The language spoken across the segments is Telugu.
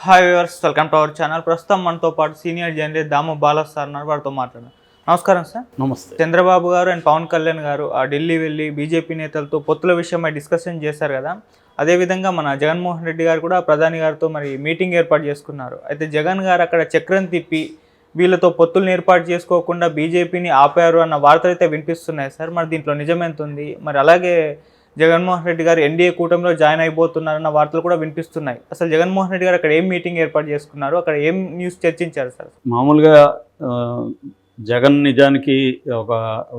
Hi viewers, welcome to our channel. ప్రస్తుతం మనతో పాటు సీనియర్ జర్నలిస్ట్ దాము బాలా సార్ ఉన్నారు. వారితో మాట్లాడారు. నమస్కారం సార్. నమస్తే. చంద్రబాబు గారు అండ్ పవన్ కళ్యాణ్ గారు ఢిల్లీ వెళ్ళి బీజేపీ నేతలతో పొత్తుల విషయమై డిస్కషన్ చేశారు కదా. అదేవిధంగా మన జగన్మోహన్ రెడ్డి గారు కూడా ప్రధాని గారితో మరి మీటింగ్ ఏర్పాటు చేసుకున్నారు. అయితే జగన్ గారు అక్కడ చక్రం తిప్పి వీళ్ళతో పొత్తులను ఏర్పాటు చేసుకోకుండా బీజేపీని ఆపారు అన్న వార్తలు అయితే వినిపిస్తున్నాయి సార్. మరి దీంట్లో నిజమెంత ఉంది? మరి అలాగే జగన్మోహన్ రెడ్డి గారు ఎన్డీఏ కూటమిలో జాయిన్ అయిపోతున్నారన్న వార్తలు కూడా వినిపిస్తున్నాయి. అసలు జగన్మోహన్ రెడ్డి గారు అక్కడ ఏం మీటింగ్ ఏర్పాటు చేసుకున్నారు? అక్కడ ఏం న్యూస్ చర్చించారు సార్? మామూలుగా జగన్ నిజానికి ఒక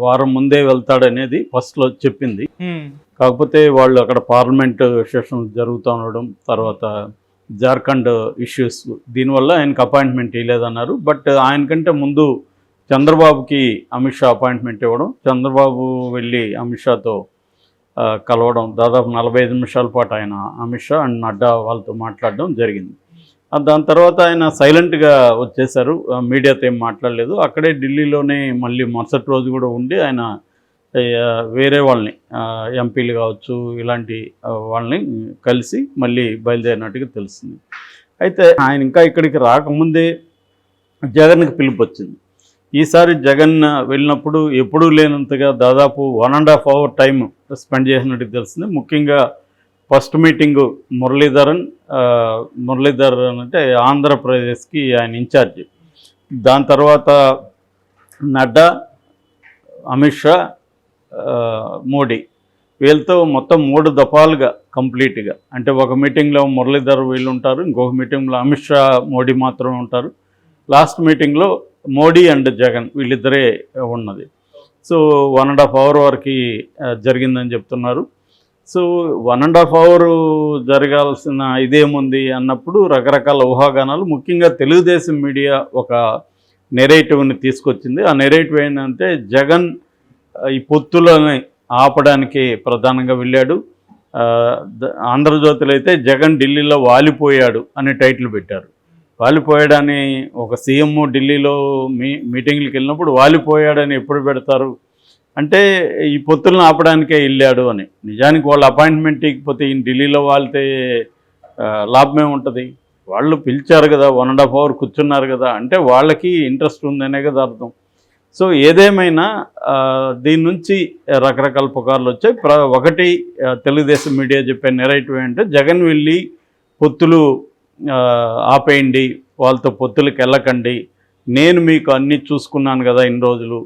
వారం ముందే వెళ్తాడనేది ఫస్ట్లో చెప్పింది. కాకపోతే వాళ్ళు అక్కడ పార్లమెంట్ సెషన్ జరుగుతూ ఉండడం, తర్వాత జార్ఖండ్ ఇష్యూస్, దీనివల్ల ఆయనకు అపాయింట్మెంట్ ఇవ్వలేదన్నారు. బట్ ఆయనకంటే ముందు చంద్రబాబుకి అమిత్ షా అపాయింట్మెంట్ ఇవ్వడం, చంద్రబాబు వెళ్ళి అమిత్ షాతో కలవడం, దాదాపు 45 నిమిషాల పాటు ఆయన అమిత్ షా అండ్ నడ్డా వాళ్ళతో మాట్లాడడం జరిగింది. దాని తర్వాత ఆయన సైలెంట్గా వచ్చేశారు, మీడియాతో ఏం మాట్లాడలేదు. అక్కడే ఢిల్లీలోనే మళ్ళీ మరుసటి రోజు కూడా ఉండి ఆయన వేరే వాళ్ళని, ఎంపీలు కావచ్చు, ఇలాంటి వాళ్ళని కలిసి మళ్ళీ బయలుదేరినట్టుగా తెలుస్తుంది. అయితే ఆయన ఇంకా ఇక్కడికి రాకముందే జగన్కి పిలుపు వచ్చింది. ఈసారి జగన్ వెళ్ళినప్పుడు ఎప్పుడూ లేనంతగా దాదాపు 1.5 అవర్ టైం స్పెండ్ చేసినట్టు తెలుస్తుంది. ముఖ్యంగా ఫస్ట్ మీటింగు మురళీధరన్ అంటే ఆంధ్రప్రదేశ్కి ఆయన ఇన్ఛార్జి. దాని తర్వాత నడ్డా, అమిత్ షా, మోడీ, వీళ్ళతో మొత్తం 3 దఫాలుగా కంప్లీట్గా, అంటే ఒక మీటింగ్లో మురళీధర్ వీళ్ళు ఉంటారు, ఇంకొక మీటింగ్లో అమిత్ షా మోడీ మాత్రమే ఉంటారు, లాస్ట్ మీటింగ్లో మోడీ అండ్ జగన్ వీళ్ళిద్దరే ఉన్నది. సో 1.5 అవర్ వరకు జరిగిందని చెప్తున్నారు. సో 1.5 అవర్ జరగాల్సిన ఇదేముంది అన్నప్పుడు రకరకాల ఊహాగానాలు, ముఖ్యంగా తెలుగుదేశం మీడియా ఒక నెరేటివ్ని తీసుకొచ్చింది. ఆ నెరేటివ్ ఏంటంటే జగన్ ఈ పొత్తులని ఆపడానికి ప్రధానంగా వెళ్ళాడు. ఆంధ్రజ్యోతిలో అయితే జగన్ ఢిల్లీలో వాలిపోయాడు అని టైటిల్ పెట్టారు. వాలిపోయాడని ఒక సీఎం ఢిల్లీలో మీటింగ్లకు వెళ్ళినప్పుడు వాలిపోయాడని ఎప్పుడు పెడతారు అంటే ఈ పొత్తులను ఆపడానికే వెళ్ళాడు అని. నిజానికి వాళ్ళు అపాయింట్మెంట్ ఇకపోతే ఈయన ఢిల్లీలో వాలితే లాభమే ఉంటుంది. వాళ్ళు పిలిచారు కదా, 1.5 అవర్ కూర్చున్నారు కదా, అంటే వాళ్ళకి ఇంట్రెస్ట్ ఉందనే కదా అర్థం. సో ఏదేమైనా దీని నుంచి రకరకాల పుకార్లు వచ్చాయి. ఒకటి తెలుగుదేశం మీడియా చెప్పే నెరేటివ్ అంటే జగన్ వెళ్ళి పొత్తులు ఆపేయండి, వాళ్ళతో పొత్తులకు వెళ్ళకండి, నేను మీకు అన్నీ చూసుకున్నాను కదా ఇన్ని రోజులు,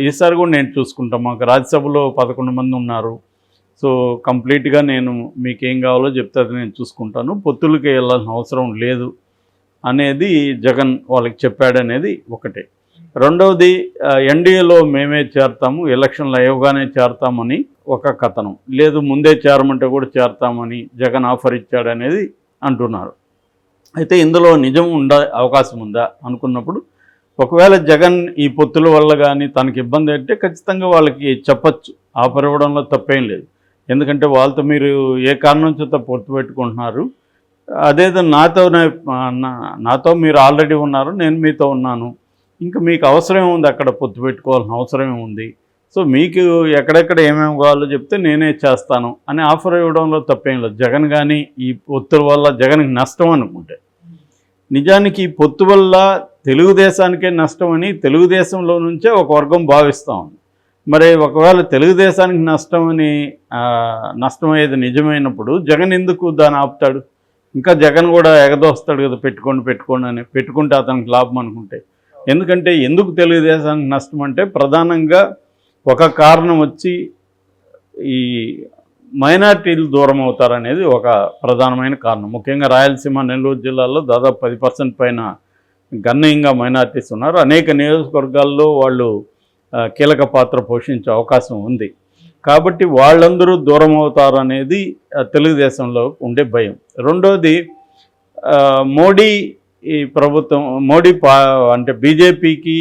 ఈసారి కూడా నేను చూసుకుంటాను, మాకు రాజ్యసభలో 11 మంది ఉన్నారు, సో కంప్లీట్గా నేను మీకేం కావాలో చెప్తే అది నేను చూసుకుంటాను, పొత్తులకి వెళ్ళాల్సిన అవసరం లేదు అనేది జగన్ వాళ్ళకి చెప్పాడనేది ఒకటే. రెండవది ఎన్డీఏలో మేమే చేరతాము, ఎలక్షన్లు అయ్యగానే చేరతామని ఒక కథనం, లేదు ముందే చేరమంటే కూడా చేరతామని జగన్ ఆఫర్ ఇచ్చాడనేది అంటున్నారు. అయితే ఇందులో నిజం అవకాశం ఉందా అనుకున్నప్పుడు, ఒకవేళ జగన్ ఈ పొత్తుల వల్ల కానీ తనకి ఇబ్బంది అంటే ఖచ్చితంగా వాళ్ళకి చెప్పచ్చు, ఆఫర్ ఇవ్వడంలో తప్పేం లేదు. ఎందుకంటే వాళ్ళతో మీరు ఏ కారణం చేత పొత్తు పెట్టుకుంటున్నారు, అదేదో నాతో మీరు ఆల్రెడీ ఉన్నారు, నేను మీతో ఉన్నాను, ఇంకా మీకు అవసరం ఉంది అక్కడ పొత్తు పెట్టుకోవాల్సిన అవసరం ఉంది, సో మీకు ఎక్కడెక్కడ ఏమేమి కావాలో చెప్తే నేనే చేస్తాను అని ఆఫర్ ఇవ్వడంలో తప్పేం లేదు. జగన్ కానీ ఈ పొత్తుల వల్ల జగన్కి నష్టం అనుకుంటే, నిజానికి ఈ పొత్తు వల్ల తెలుగుదేశానికే నష్టమని తెలుగుదేశంలో నుంచే ఒక వర్గం భావిస్తూ ఉంది. మరి ఒకవేళ తెలుగుదేశానికి నష్టమయ్యేది నిజమైనప్పుడు జగన్ ఎందుకు దాన్ని ఆపుతాడు? ఇంకా జగన్ కూడా ఎగదోస్తాడు కదా, పెట్టుకోండి అని, పెట్టుకుంటే అతనికి లాభం అనుకుంటే. ఎందుకంటే ఎందుకు తెలుగుదేశానికి నష్టం అంటే ప్రధానంగా ఒక కారణం వచ్చి ఈ మైనార్టీలు దూరం అవుతారనేది ఒక ప్రధానమైన కారణం. ముఖ్యంగా రాయలసీమ, నెల్లూరు జిల్లాల్లో దాదాపు 10% పైన గణనీయంగా మైనార్టీస్ ఉన్నారు. అనేక నియోజకవర్గాల్లో వాళ్ళు కీలక పాత్ర పోషించే అవకాశం ఉంది. కాబట్టి వాళ్ళందరూ దూరం అవుతారనేది తెలుగుదేశంలో ఉండే భయం. రెండోది మోడీ ప్రభుత్వం, అంటే బీజేపీకి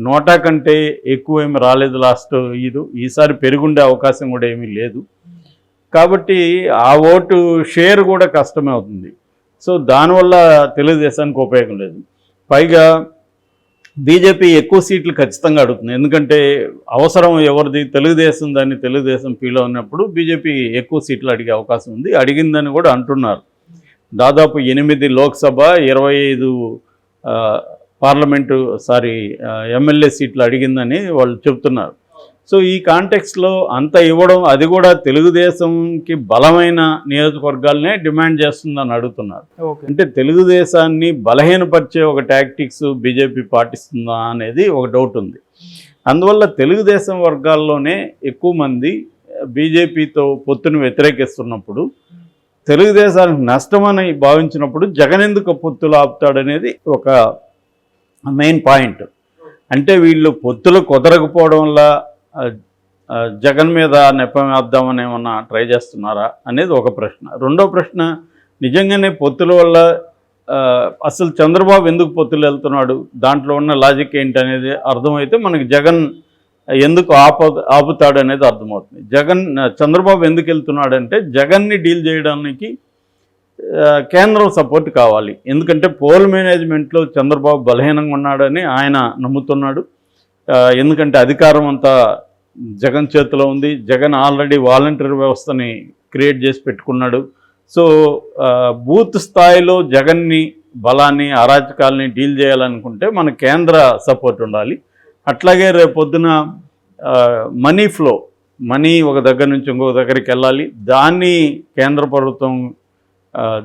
నోటా కంటే ఎక్కువ ఏమి రాలేదు లాస్ట్ ఈసారి పెరుగుండే అవకాశం కూడా ఏమీ లేదు. కాబట్టి ఆ ఓటు షేర్ కూడా కష్టమే అవుతుంది. సో దానివల్ల తెలుగుదేశానికి ఉపయోగం లేదు. పైగా బీజేపీ ఎక్కువ సీట్లు ఖచ్చితంగా అడుగుతుంది, ఎందుకంటే అవసరం ఎవరిది, తెలుగుదేశం, దాన్ని తెలుగుదేశం ఫీల్ ఉన్నప్పుడు బీజేపీ ఎక్కువ సీట్లు అడిగే అవకాశం ఉంది, అడిగిందని కూడా అంటున్నారు. దాదాపు 8 లోక్సభ 25 పార్లమెంటు ఎమ్మెల్యే సీట్లు అడిగిందని వాళ్ళు చెప్తున్నారు. సో ఈ కాంటెక్స్లో అంత ఇవ్వడం, అది కూడా తెలుగుదేశంకి బలమైన నియోజకవర్గాలనే డిమాండ్ చేస్తుందని అడుగుతున్నారు. అంటే తెలుగుదేశాన్ని బలహీనపరిచే ఒక టాక్టిక్స్ బీజేపీ పాటిస్తుందా అనేది ఒక డౌట్ ఉంది. అందువల్ల తెలుగుదేశం వర్గాల్లోనే ఎక్కువ మంది బీజేపీతో పొత్తును వ్యతిరేకిస్తున్నప్పుడు, తెలుగుదేశానికి నష్టమని భావించినప్పుడు జగన్ ఎందుకు పొత్తులు ఆపుతాడనేది ఒక మెయిన్ పాయింట్. అంటే వీళ్ళు పొత్తులు కుదరకపోవడం వల్ల జగన్ మీద నెపం వేద్దామని ఏమన్నా ట్రై చేస్తున్నారా అనేది ఒక ప్రశ్న. రెండో ప్రశ్న, నిజంగానే పొత్తుల వల్ల అసలు చంద్రబాబు ఎందుకు పొత్తులు వెళ్తున్నాడు, దాంట్లో ఉన్న లాజిక్ ఏంటి అనేది అర్థమైతే మనకి జగన్ ఎందుకు ఆపుతాడు అనేది అర్థమవుతుంది. చంద్రబాబు ఎందుకు వెళ్తున్నాడంటే జగన్ని డీల్ చేయడానికి కేంద్రం సపోర్ట్ కావాలి. ఎందుకంటే పోల్ మేనేజ్మెంట్లో చంద్రబాబు బలహీనంగా ఉన్నాడని ఆయన నమ్ముతున్నాడు. ఎందుకంటే అధికారం అంతా జగన్ చేతిలో ఉంది. జగన్ ఆల్రెడీ వాలంటీర్ వ్యవస్థని క్రియేట్ చేసి పెట్టుకున్నాడు. సో బూత్ స్థాయిలో జగన్ని బలాన్ని అరాచకాలని డీల్ చేయాలనుకుంటే మన కేంద్ర సపోర్ట్ ఉండాలి. అట్లాగే రేపొద్దున మనీ ఒక దగ్గర నుంచి ఇంకొక దగ్గరికి వెళ్ళాలి. దాన్ని కేంద్ర ప్రభుత్వం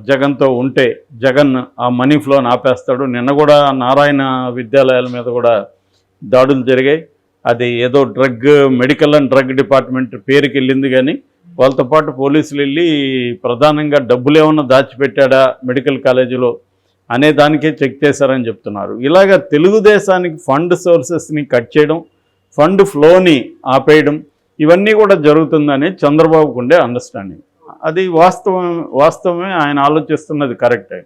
జగన్తో ఉంటే జగన్ ఆ మనీ ఫ్లోని ఆపేస్తాడు. నిన్న కూడా నారాయణ విద్యాలయాల మీద కూడా దాడులు జరిగాయి. అది ఏదో మెడికల్ అండ్ డ్రగ్ డిపార్ట్మెంట్ పేరుకి వెళ్ళింది, కానీ వాళ్ళతో పాటు పోలీసులు వెళ్ళి ప్రధానంగా డబ్బులు ఏమన్నా దాచిపెట్టాడా మెడికల్ కాలేజీలో అనే దానికే చెక్ చేశారని చెప్తున్నారు. ఇలాగ తెలుగుదేశానికి ఫండ్ సోర్సెస్ని కట్ చేయడం, ఫండ్ ఫ్లోని ఆపేయడం, ఇవన్నీ కూడా జరుగుతుందని చంద్రబాబుకు ఉండే అండర్స్టాండింగ్. అది వాస్తవమే, ఆయన ఆలోచిస్తున్నది కరెక్టే.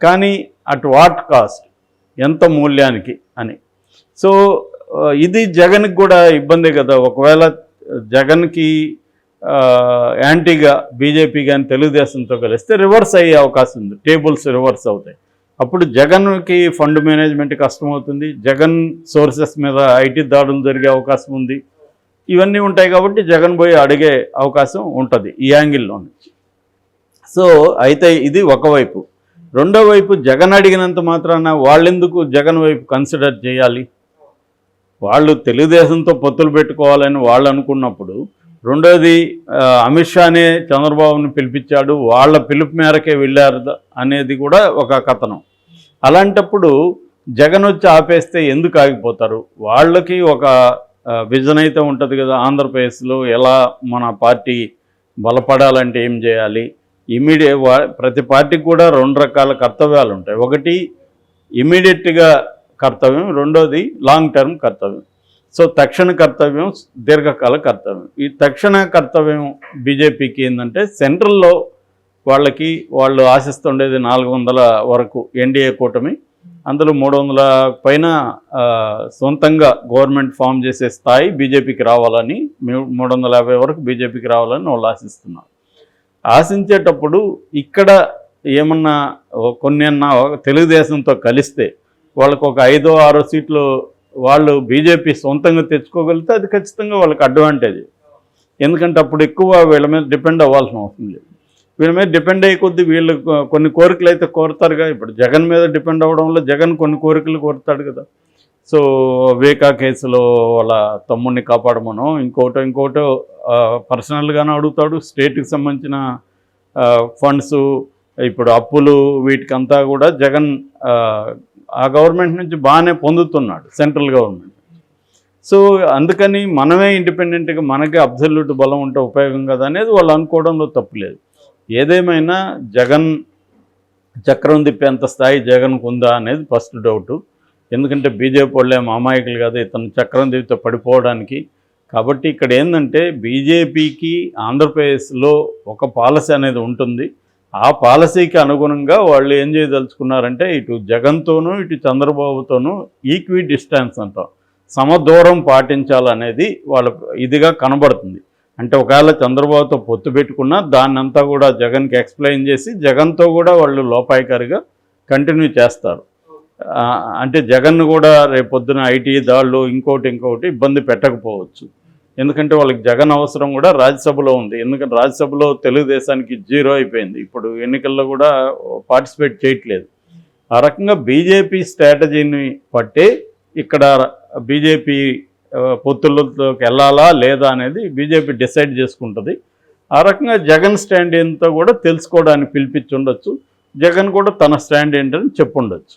కానీ అట్ వాట్ కాస్ట్, ఎంత మూల్యానికి అని. సో ఇది జగన్కి కూడా ఇబ్బందే కదా. ఒకవేళ జగన్కి యాంటీగా బీజేపీ కానీ తెలుగుదేశంతో కలిస్తే రివర్స్ అయ్యే అవకాశం ఉంది, టేబుల్స్ రివర్స్ అవుతాయి. అప్పుడు జగన్కి ఫండ్ మేనేజ్మెంట్ కష్టమవుతుంది, జగన్ సోర్సెస్ మీద ఐటీ దాడులు జరిగే అవకాశం ఉంది. ఇవన్నీ ఉంటాయి కాబట్టి జగన్ పోయి అడిగే అవకాశం ఉంటుంది ఈ యాంగిల్లో నుంచి. సో అయితే ఇది ఒకవైపు. రెండో వైపు, జగన్ అడిగినంత మాత్రాన వాళ్ళెందుకు జగన్ వైపు కన్సిడర్ చేయాలి? వాళ్ళు తెలుగుదేశంతో పొత్తులు పెట్టుకోవాలని వాళ్ళు అనుకున్నప్పుడు, రెండోది అమిత్ షానే చంద్రబాబుని పిలిపించాడు, వాళ్ళ పిలుపు మేరకే వెళ్ళారు అనేది కూడా ఒక కథనం. అలాంటప్పుడు జగన్ వచ్చి ఆపేస్తే ఎందుకు ఆగిపోతారు? వాళ్ళకి ఒక విజన్ అయితే ఉంటుంది కదా, ఆంధ్రప్రదేశ్లో ఎలా మన పార్టీ బలపడాలంటే ఏం చేయాలి. ప్రతి పార్టీకి కూడా 2 రకాల కర్తవ్యాలు ఉంటాయి. ఒకటి ఇమీడియట్గా కర్తవ్యం, రెండోది లాంగ్ టర్మ్ కర్తవ్యం. సో తక్షణ కర్తవ్యం, దీర్ఘకాల కర్తవ్యం. ఈ తక్షణ కర్తవ్యం బీజేపీకి ఏంటంటే, సెంట్రల్లో వాళ్ళు ఆశిస్తుండేది 400 వరకు ఎన్డీఏ కూటమి, అందులో 300 పైన సొంతంగా గవర్నమెంట్ ఫామ్ చేసే స్థాయి బీజేపీకి రావాలని, 350 వరకు బీజేపీకి రావాలని వాళ్ళు ఆశిస్తున్నారు. ఆశించేటప్పుడు ఇక్కడ ఏమన్నా కొన్నన్నా తెలుగుదేశంతో కలిస్తే వాళ్ళకు ఒక 5-6 సీట్లు వాళ్ళు బీజేపీ సొంతంగా తెచ్చుకోగలిగితే అది ఖచ్చితంగా వాళ్ళకి అడ్వాంటేజ్. ఎందుకంటే అప్పుడు ఎక్కువ వీళ్ళ మీద డిపెండ్ అవ్వాల్సిన అవసరం లేదు. వీళ్ళ మీద డిపెండ్ అయ్యే కొద్దీ వీళ్ళు కొన్ని కోరికలు అయితే కోరుతారుగా. ఇప్పుడు జగన్ మీద డిపెండ్ అవ్వడం వల్ల జగన్ కొన్ని కోరికలు కోరుతాడు కదా. సో వేకా కేసులో వాళ్ళ తమ్ముడిని కాపాడమనో ఇంకోటో పర్సనల్గానే అడుగుతాడు. స్టేట్కి సంబంధించిన ఫండ్స్, ఇప్పుడు అప్పులు, వీటికంతా కూడా జగన్ ఆ గవర్నమెంట్ నుంచి బాగానే పొందుతున్నాడు, సెంట్రల్ గవర్నమెంట్. సో అందుకని మనమే ఇండిపెండెంట్గా మనకి అబ్సల్యూట్ బలం ఉంటే ఉపయోగం కదా అనేది వాళ్ళు అనుకోవడంలో తప్పులేదు. ఏదేమైనా జగన్ చక్రం తిప్పేంత స్థాయి జగన్కు ఉందా అనేది ఫస్ట్ డౌటు. ఎందుకంటే బీజేపీ వాళ్ళే అమాయకులు కాదు ఇతను చక్రం తిప్పితే పడిపోవడానికి. కాబట్టి ఇక్కడ ఏంటంటే బీజేపీకి ఆంధ్రప్రదేశ్లో ఒక పాలసీ అనేది ఉంటుంది. ఆ పాలసీకి అనుగుణంగా వాళ్ళు ఏం చేయదలుచుకున్నారంటే, ఇటు జగన్తోనూ ఇటు చంద్రబాబుతోనూ ఈక్వి డిస్టెన్స్ అంటాం, సమదూరం పాటించాలనేది వాళ్ళ ఇదిగా కనబడుతుంది. అంటే ఒకవేళ చంద్రబాబుతో పొత్తు పెట్టుకున్నా దాన్నంతా కూడా జగన్కి ఎక్స్ప్లెయిన్ చేసి జగన్తో కూడా వాళ్ళు లోపాయికారిగా కంటిన్యూ చేస్తారు. అంటే జగన్ కూడా రేపొద్దున ఐటీ దాళ్ళు ఇంకోటి ఇబ్బంది పెట్టకపోవచ్చు. ఎందుకంటే వాళ్ళకి జగన్ అవసరం కూడా రాజ్యసభలో ఉంది. ఎందుకంటే రాజ్యసభలో తెలుగుదేశానికి 0 అయిపోయింది. ఇప్పుడు ఎన్నికల్లో కూడా పార్టిసిపేట్ చేయట్లేదు. ఆ రకంగా బీజేపీ స్ట్రాటజీని పట్టే ఇక్కడ బీజేపీ పొత్తులలోకి వెళ్ళాలా లేదా అనేది బీజేపీ డిసైడ్ చేసుకుంటుంది. ఆ రకంగా జగన్ స్టాండ్ ఏంటో కూడా తెలుసుకోవడానికి పిలిపించి ఉండొచ్చు. జగన్ కూడా తన స్టాండ్ ఏంటని చెప్పుండొచ్చు.